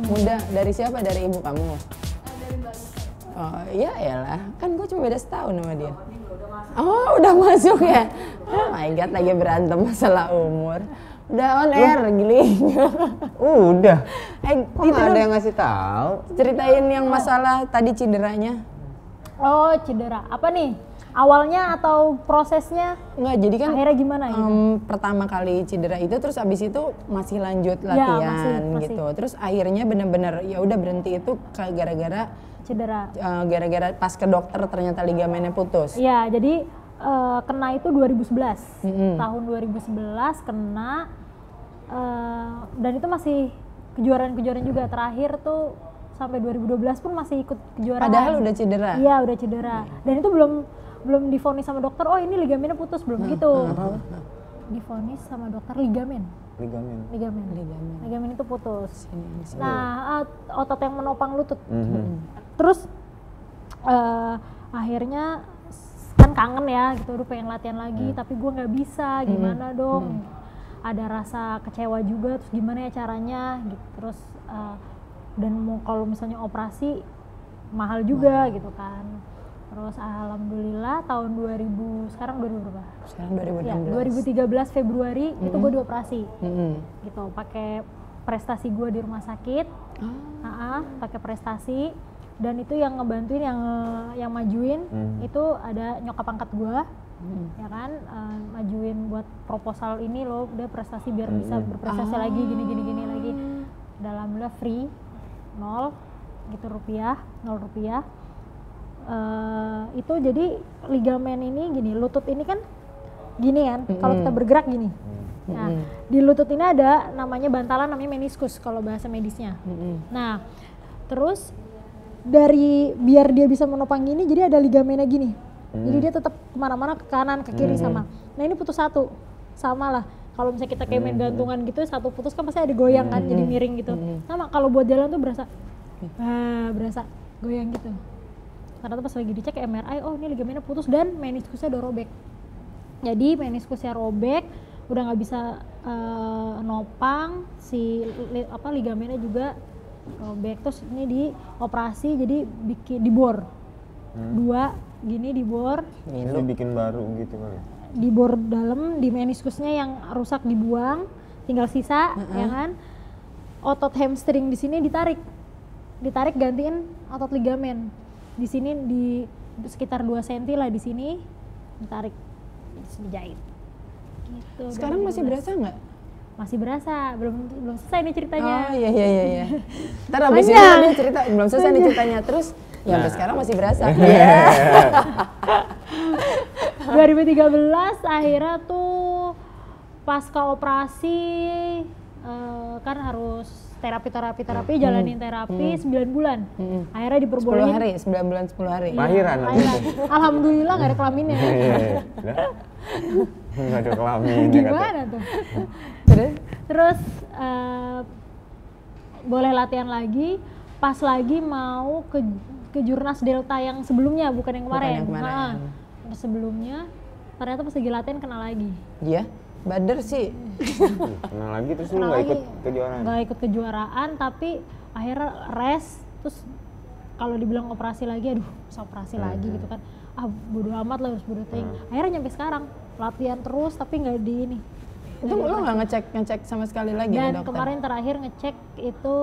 Muda dari siapa? Dari ibu kamu? Dari Mbak Nusa. Oh iya elah, kan gue cuma beda setahun sama dia. Oh udah masuk ya? Oh my god, lagi berantem masalah umur. Udah on air, giling. Udah. Kok Itu nggak ada dong, yang ngasih tahu? ceritain yang masalah tadi cederanya. Oh, cedera. Apa nih? Awalnya atau prosesnya? Enggak, jadi kan Akhirnya gimana gitu? pertama kali cedera itu terus abis itu masih lanjut Ya, latihan masih. gitu. Terus akhirnya bener-bener ya udah berhenti itu gara-gara Cedera. gara-gara pas ke dokter ternyata ligamennya putus. Iya, jadi kena itu 2011. Tahun 2011 kena dan itu masih kejuaraan-kejuaraan juga. Terakhir tuh sampai 2012 pun masih ikut kejuaraan. Padahal udah cedera. Iya, udah cedera. Dan itu belum divonis sama dokter, oh ini ligamennya putus, belum gitu. Divonis sama dokter ligamen itu putus. Nah, otot yang menopang lutut. Terus akhirnya kan kangen ya gitu, udah pengen latihan lagi, tapi gue nggak bisa, gimana dong? Ada rasa kecewa juga, terus gimana ya caranya gitu. Terus dan mau kalau misalnya operasi mahal juga gitu kan. Terus alhamdulillah tahun 2000, sekarang 2000 berapa? Sekarang Ya, 2016. 2013 Februari itu gue dioperasi. Gitu, pakai prestasi gue di rumah sakit. Pakai prestasi, dan itu yang ngebantuin yang majuin itu ada nyokap angkat gue. Ya kan, majuin buat proposal ini loh, udah prestasi biar bisa berprestasi lagi gini lagi. Alhamdulillah free, 0 rupiah. Itu jadi ligamen ini gini, lutut ini kan gini kan, kalau kita bergerak gini. Nah, di lutut ini ada namanya bantalan, namanya meniskus kalau bahasa medisnya. Nah, terus biar dia bisa menopang gini, jadi ada ligamennya gini. Jadi dia tetap kemana-mana, ke kanan, ke kiri sama. Nah ini putus satu, sama lah. Kalau misalnya kita kayak main gantungan gitu, satu putus kan pasti ada goyang kan, jadi miring gitu. Sama kalau buat jalan tuh berasa goyang gitu. Ternyata pas lagi dicek MRI, oh ini ligamennya putus dan meniskusnya udah robek. Jadi meniskusnya robek, udah nggak bisa nopang, ligamennya juga robek. Terus ini dioperasi, jadi dibor. 2 gini dibor. Ini bikin baru gitu kali. Dibor dalam, di meniskusnya yang rusak dibuang, tinggal sisa, ya kan. Otot hamstring di sini ditarik gantiin otot ligamen. Di sini di sekitar 2 cm lah di sini ditarik, dijahit. Gitu. Sekarang masih berasa nggak? Masih berasa, belum selesai nih ceritanya. Oh iya. Ntar abis itu dia cerita, belum selesai nih ceritanya. Terus ya sampai sekarang masih berasa. 2013 akhirnya tuh pasca operasi kan harus terapi, jalanin terapi 9 bulan. Akhirnya diperbolehin 9 bulan 10 hari. Lahiran. Alhamdulillah gak ada kelaminnya. Nggak ada kelamin. Gimana tuh? Terus boleh latihan lagi, pas lagi mau ke Jurnas Delta yang sebelumnya, bukan yang kemarin. Sebelumnya ternyata pas lagi latihan kena lagi. Iya, bader sih. Kena lagi terus lu nggak ikut kejuaraan? Nggak ikut kejuaraan, tapi akhirnya rest. Terus kalau dibilang operasi lagi, aduh masa operasi lagi gitu kan. Bodo amat lah, harus bodo ting. Akhirnya nyampe sekarang latihan terus tapi nggak di ini. Itu lo nggak ngecek sama sekali lagi dan ke dokter? kemarin terakhir ngecek itu,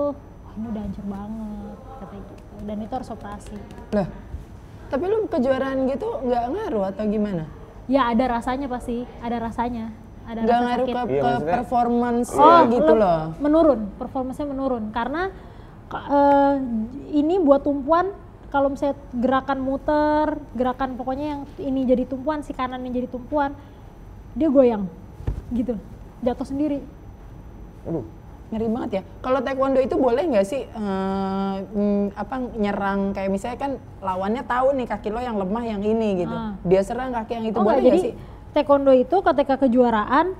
ini udah hancur banget katanya gitu. Dan itu harus operasi. Lah, tapi lu kejuaraan gitu nggak ngaruh atau gimana? Ya ada rasanya pasti, ada rasanya. Ada Nggak rasa ngaruh sakit. ke performance gitu loh? Performance-nya menurun. Karena ini buat tumpuan, kalau misalnya gerakan muter, gerakan pokoknya yang ini jadi tumpuan, si kanan yang jadi tumpuan, dia goyang gitu, jatuh sendiri. Aduh, ngeri banget ya. Kalau taekwondo itu boleh nggak sih nyerang, kayak misalnya kan lawannya tahu nih kaki lo yang lemah yang ini gitu, dia serang kaki yang itu, boleh nggak sih? Taekwondo itu ketika kejuaraan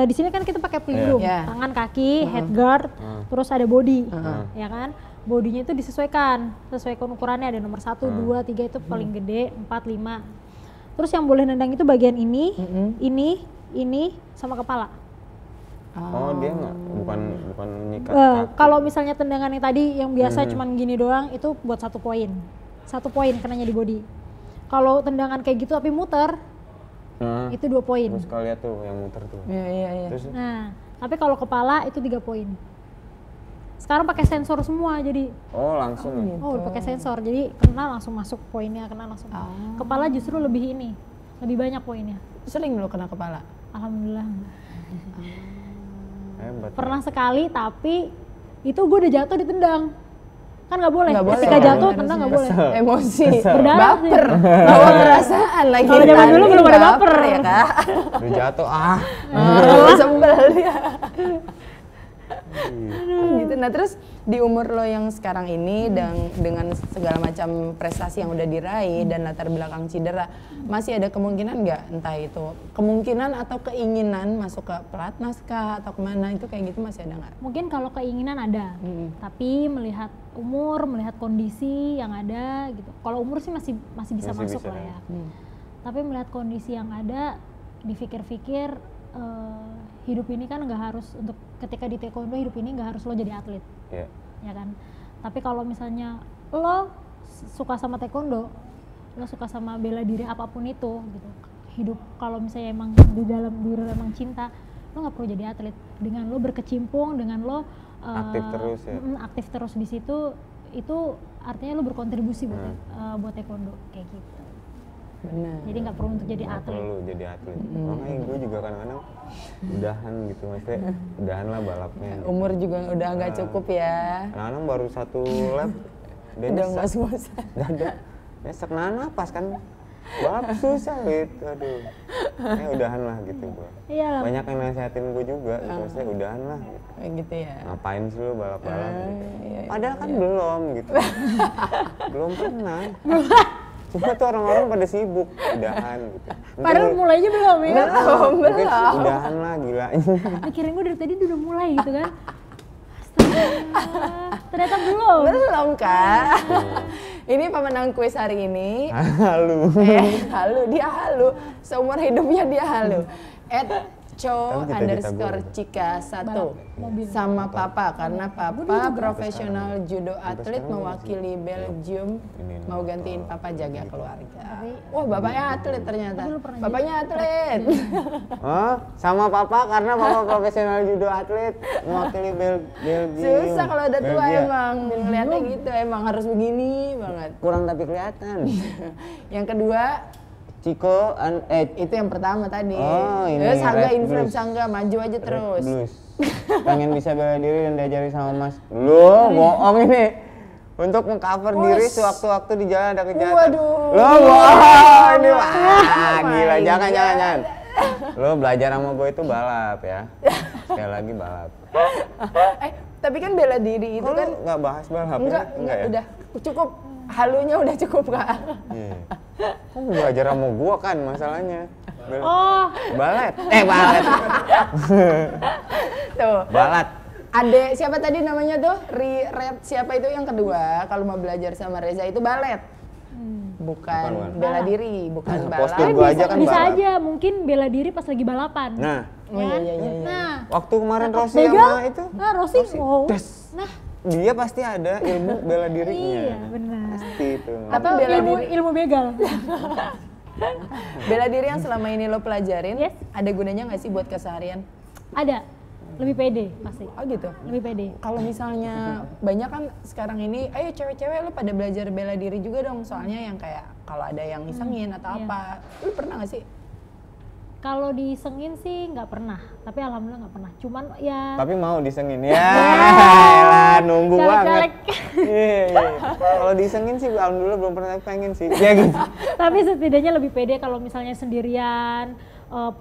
di sini kan kita pakai pelindung, tangan, kaki, head guard, terus ada body, ya kan? Bodinya itu disesuaikan ukurannya, ada nomor 1, 2, 3 itu paling gede, 4, 5. Terus yang boleh nendang itu bagian ini, ini sama kepala. Oh dia nggak, bukan nyikat Kalau misalnya tendangan yang tadi yang biasa cuman gini doang itu buat 1 poin. 1 poin kenanya di body. Kalau tendangan kayak gitu tapi muter itu 2 poin. Terus kalau lihat tuh yang muter tuh. Iya. Terus Nah, tapi kalau kepala itu 3 poin. Sekarang pakai sensor semua jadi langsung ya? pakai sensor. Jadi kena langsung masuk poinnya, kena langsung. Kepala justru lebih banyak poinnya. Sering lo kena kepala? Alhamdulillah. Hebat. Pernah sekali tapi itu gue udah jatuh ditendang. Kan nggak boleh. Nggak boleh. Ketika jatuh Harusnya. tendang nggak boleh. Emosi, Berdarah sih. baper, bawa perasaan lagi. Kalau zaman dulu belum ada baper. ya kak. Udah jatuh Sebel dia. Gitu. Nah terus di umur lo yang sekarang ini dan dengan segala macam prestasi yang udah diraih dan latar belakang cedera, masih ada kemungkinan nggak, entah itu kemungkinan atau keinginan masuk ke pelatnas kah atau kemana, itu kayak gitu masih ada nggak? Mungkin kalau keinginan ada, tapi melihat umur, melihat kondisi yang ada gitu. Kalau umur sih masih bisa masuk bisa. lah ya. Tapi melihat kondisi yang ada, dipikir-pikir hidup ini kan nggak harus untuk ketika di taekwondo hidup ini nggak harus lo jadi atlet, ya kan. Tapi kalau misalnya lo suka sama taekwondo, lo suka sama bela diri apapun itu gitu, hidup kalau misalnya emang di dalam diri lo emang cinta, lo nggak perlu jadi atlet. Dengan lo berkecimpung, dengan lo aktif terus ya. Aktif terus di situ, itu artinya lo berkontribusi buat taekwondo kayak gitu. Benar. Jadi nggak perlu untuk jadi atlet. Perlu jadi atlet. Makanya gue juga kadang-kadang udahan gitu, maksudnya udahan lah balapnya. Umur juga udah nggak cukup ya. Kadang-kadang baru 1 lap Udah ngos-ngosan. Nyesek nahan napas kan. Balap susah gitu, aduh. Udahan lah gitu gue. Iya lah. Banyak yang nasehatin gue juga, gitu. Maksudnya udahan lah gitu. Kayak gitu ya. Ngapain sih lu balap-balap gitu. Iya. Padahal kan belum gitu. Belum pernah. Cuma tuh orang-orang pada sibuk, udahan gitu. Padahal mulainya belum ya. Mungkin udahan lah, gila. Akhirnya gue dari tadi udah mulai gitu kan. Astaga, ternyata belum. Belum kak. Ini pemenang kuis hari ini. Halu. Halu, dia halu. Seumur hidupnya dia halu. Co underscore Cika 1 sama papa, karena papa profesional judo atlet mewakili Belgium, mau gantiin papa jaga keluarga. Wah bapaknya atlet ternyata. Bapaknya atlet. Oh, sama papa karena papa profesional judo atlet mewakili Belgium. Susah kalau udah tua Belgia. emang, ngeliatnya gitu emang harus begini banget. Kurang tapi kelihatan. Yang kedua Ciko itu yang pertama tadi. Oh, ini Sangga Red inframe, Blues. Sangga maju aja terus. Blues. Pengen bisa bela diri dan diajari sama Mas. Lu bohong ini. Untuk mengcover diri sewaktu-waktu di jalan ada kejahatan. Waduh. Lu bohong ini. Wah, Oh gila, my jangan. God. Lu belajar sama gue itu balap ya. Sekali lagi balap. Tapi kan bela diri itu Kok kan lu nggak bahas balap? enggak ya? udah cukup, halunya udah cukup kak. Iya. Kok belajar sama gua kan masalahnya. Oh, Balet. Balet. Tuh. Balat. Adek siapa tadi namanya tuh? Red siapa itu yang kedua kalau mau belajar sama Reza itu balet. Bukan bela diri, bukan balap. Postur gua aja kan bisa balap. aja mungkin bela diri pas lagi balapan. Nah, Iya. Nah, waktu kemarin Rossi begal, sama itu, Rossi, wow. das. Nah, Dia pasti ada ilmu bela dirinya. iya benar. Pasti itu. Atau bela ilmu begal. Bela diri yang selama ini lo pelajarin, Yes. ada gunanya nggak sih buat keseharian? Ada, lebih pede pasti. Oh gitu. Lebih pede. Kalau misalnya banyak kan sekarang ini, ayo cewek-cewek lo pada belajar bela diri juga dong. Soalnya yang kayak kalau ada yang isengin atau iya. apa, lo pernah nggak sih? Kalau disengin sih nggak pernah, tapi alhamdulillah nggak pernah. Cuman ya. Tapi mau disengin ya. Elah, nunggu banget. Caleg-caleg. Iya. Kalau disengin sih alhamdulillah belum pernah pengen sih. Ya gitu. Tapi setidaknya lebih pede kalau misalnya sendirian,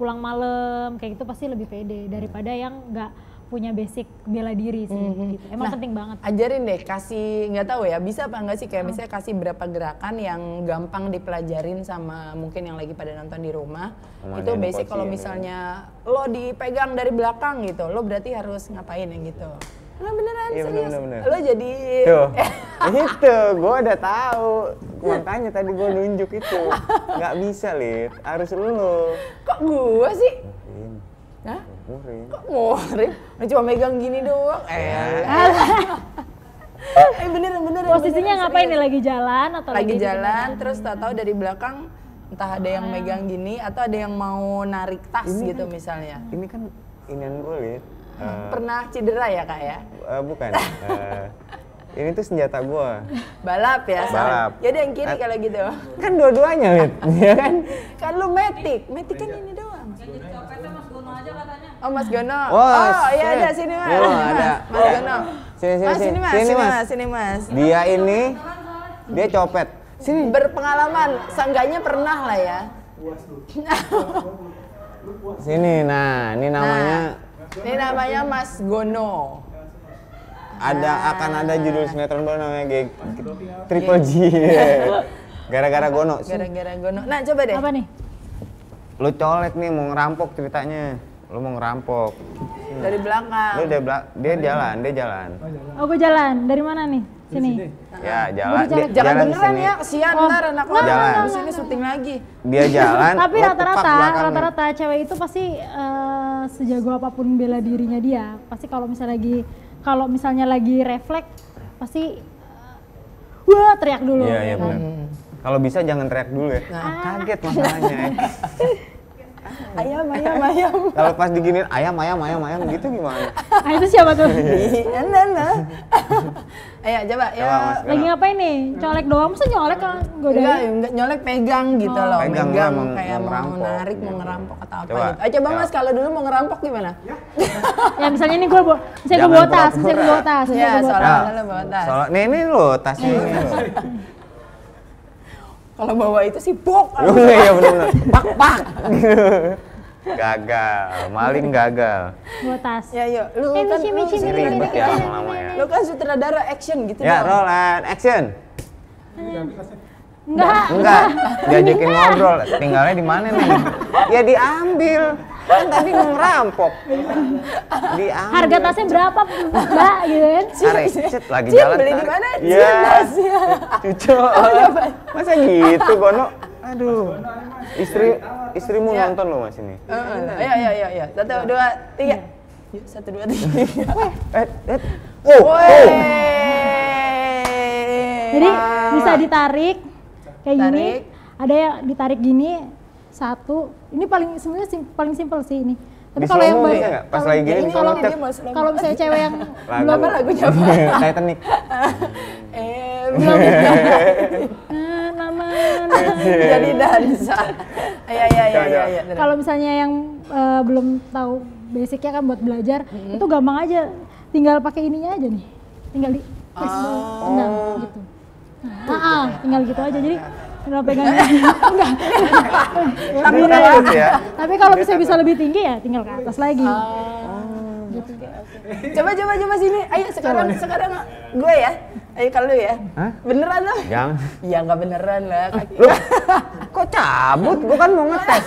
pulang malam, kayak gitu pasti lebih pede daripada yang nggak punya basic bela diri sih. Gitu. Emang penting banget. Ajarin deh, kasih nggak tahu ya bisa apa nggak sih kayak misalnya kasih berapa gerakan yang gampang dipelajarin sama mungkin yang lagi pada nonton di rumah. Sama Itu ada basic coach kalau ya, misalnya lo dipegang dari belakang gitu, lo berarti harus ngapain yang gitu. Nah beneran Iya, serius, bener. lo jadi Tuh. Itu gue udah tahu. Makanya tadi gue nunjuk itu. Nggak bisa, Lid. Harus lu. kok gue sih? Hah? Murim, cuma megang gini doang. Bener. Posisinya ngapain nih, lagi jalan atau lagi jalan, terus tahu dari belakang entah ada yang megang gini atau ada yang mau narik tas ini gitu kan, misalnya. Ini kan inian gue liat. Pernah cedera ya kak ya? Bukan. Ini tuh senjata gue. Balap ya? Balap. Yaudah yang kiri kalau gitu. Kan dua-duanya liat, ya kan? Kan lu metik kan ini doang. Oh Mas Gono. Oh iya ada sini Mas. Ada. Mas Gono. Sini Mas. Dia ini, dia copet. Sini. Berpengalaman, seenggaknya pernah lah ya. Sini, nah ini namanya. Ini namanya Mas Gono. Akan ada judul sinetron baru namanya Triple G. Gara-gara Gono. Gara-gara Gono. Nah coba deh. Apa nih? Lu colek nih, mau ngerampok ceritanya. Lu mau ngerampok. Dari belakang. Lu dia jalan. Oh gue jalan, dari mana nih? Sini. Ya jalan. Jangan jalan beneran sini. ya, kesian ntar anak lo. Jalan. Di sini syuting lagi. Dia jalan. Tapi lo tepak belakangnya. rata-rata cewek itu pasti sejago apapun bela dirinya dia. Pasti kalau misalnya lagi refleks pasti wah teriak dulu. Iya benar. Kalau bisa jangan teriak dulu ya. Kaget masalahnya. Ayam. Kalau pas diginiin ayam gitu gimana? Itu siapa tuh? Ayo coba ya. Lagi ngapain nih? Colek doang, masa nyolek kan? Enggak nyolek, pegang gitu loh. Pegang kayak mau ngerampok. narik, mau ngerampok atau apa Coba. gitu. Coba Mas kalau dulu mau ngerampok gimana? Ya misalnya nih gue bawa tas, Ya soalnya bawa tas. Ini lo tasnya ini lo. Kalau bawa itu sih bok. Iya benar. Pak. Gagal, maling gagal. Bawa tas. Ya yuk, lu kan Ribet ya lama-lama ya. lu kan sutradara action gitu Ya, dong. roll and action. Enggak. Diajakin ngobrol, tinggalnya di mana nih? Ya diambil. Kan tadi mau ngerampok. Diambil. Harga tasnya berapa, Mbak? Gitu kan? Cet, lagi jalan. Beli di mana? Iya. Cucu. Masa gitu, Gono? Aduh. Istrimu nonton loh Mas ini. Iya. 1, 2, 3. Yuk, 1, 2, 3. Jadi bisa ditarik kayak gini. Tarik. Ada yang ditarik gini. Satu. Ini sebenarnya paling simpel sih ini. Tapi Di kalau yang slow-mo bisa nggak? Pas lagi gini kalau cek. kalau misalnya cewek yang Belum lagu coba. Titanic. Belum. nama Jadi dansa. Iya. kalau misalnya yang belum tahu basicnya kan buat belajar itu gampang aja, tinggal pakai ininya aja nih, tinggal di tendang gitu. Tinggal gitu aja, jadi tinggal pegang enggak. Tapi kalau bisa lebih tinggi ya tinggal ke atas lagi. Gitu. Coba sini. Ayo sekarang gue ya. Ayo kalau ya. Hah? Beneran lo? Jangan. Ya nggak beneran lah. Loh, kok cabut? Gue kan mau ngetes.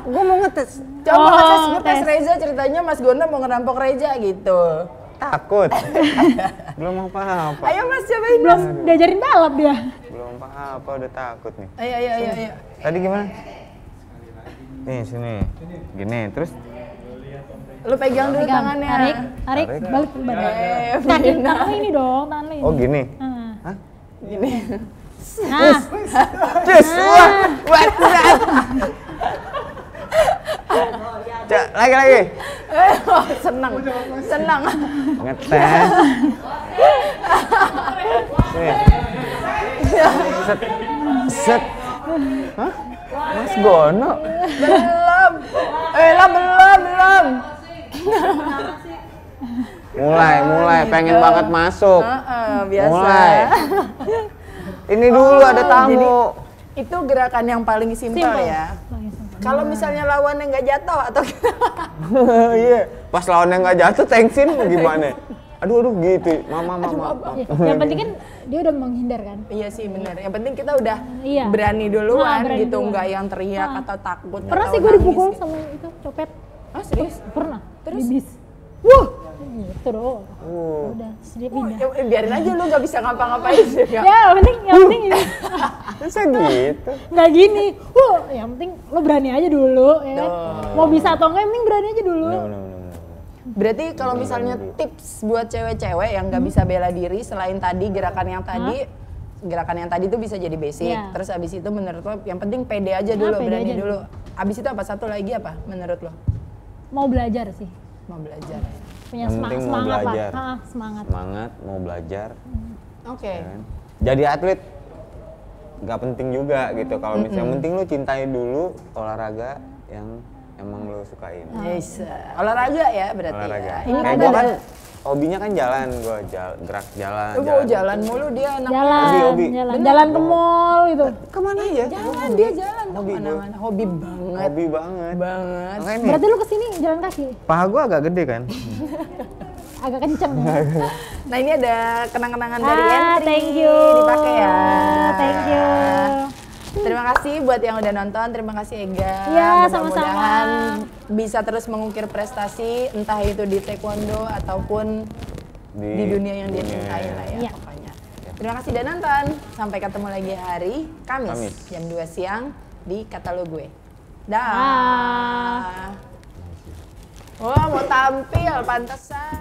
Gue mau ngetes. Coba ngetes Reza, ceritanya Mas Gono mau ngerampok Reza gitu. Takut. Belum apa-apa. Ayo Mas cobain. Belum diajarin balap dia. Belum apa-apa, udah takut nih. Ayo. Tadi gimana? Nih, sini. Gini, terus Lu pegang dulu tangannya. Tarik, balik ke badan. Tangan ini dong, tangan ini. oh gini. Nah. Gini. Nah. Cus, wah, lagi. Senang. Ngetes. Sini. Set. Hah? Mas Gono? Belum. Belum. Mulai pengen banget masuk. Biasa. Mulai. Ini dulu ada tamu. Jadi, itu gerakan yang paling simpel ya. Kalau misalnya lawannya nggak jatuh atau Iya. Pas lawannya nggak jatuh, tensin gimana? Aduh gitu. Mama. Yang penting kan dia udah menghindar kan. Iya sih benar. Yang penting kita udah Iya. berani duluan Berani gitu, duluan. nggak yang teriak atau takut. Pernah atau sih gue nangis dipukul gitu. sama itu copet. Serius? Pernah. Terus? Di bis. Wah. Gitu doang. Udah, sedih pindah. Ya, biarin aja lu nggak bisa ngapa-ngapain sih. Ya, yang penting ini. Bisa gitu. Nggak gini. Yang penting lo berani aja dulu ya kan. Mau bisa atau enggak yang penting berani aja dulu. No. Berarti kalau misalnya tips buat cewek-cewek yang nggak bisa bela diri selain tadi gerakan yang tadi tuh bisa jadi basic. Terus abis itu menurut lo yang penting pede aja dulu, berani dulu. Abis itu apa satu lagi apa menurut lo? Mau belajar sih. Mau belajar. Punya semangat lah. Semangat mau belajar. Oke. Ya, jadi atlet nggak penting juga gitu. Kalau misalnya penting lu cintai dulu olahraga yang emang lo sukain. Yes. Olahraga ya berarti. Olahraga. Ya. Ini kayak gue kan hobinya kan jalan, gue gerak jalan. Jalan mulu dia anak hobi. Jalan ke mall gitu. Kemana aja? Jalan dia jalan kemana-mana. Hobi banget. Berarti lu kesini jalan kaki? Paha gue agak gede kan. Agak kenceng ya. Nah ini ada kenang-kenangan dari Entri. Thank you. Dipakai ya. Thank you. Terima kasih buat yang udah nonton, terima kasih Ega. Ya, mudah-mudahan bisa terus mengukir prestasi, entah itu di taekwondo ataupun di dunia yang dia cintai lah ya pokoknya. Terima kasih udah nonton, sampai ketemu lagi hari Kamis. Jam 2 siang di Kata Lo Gue. Dah. Wah mau tampil, pantesan.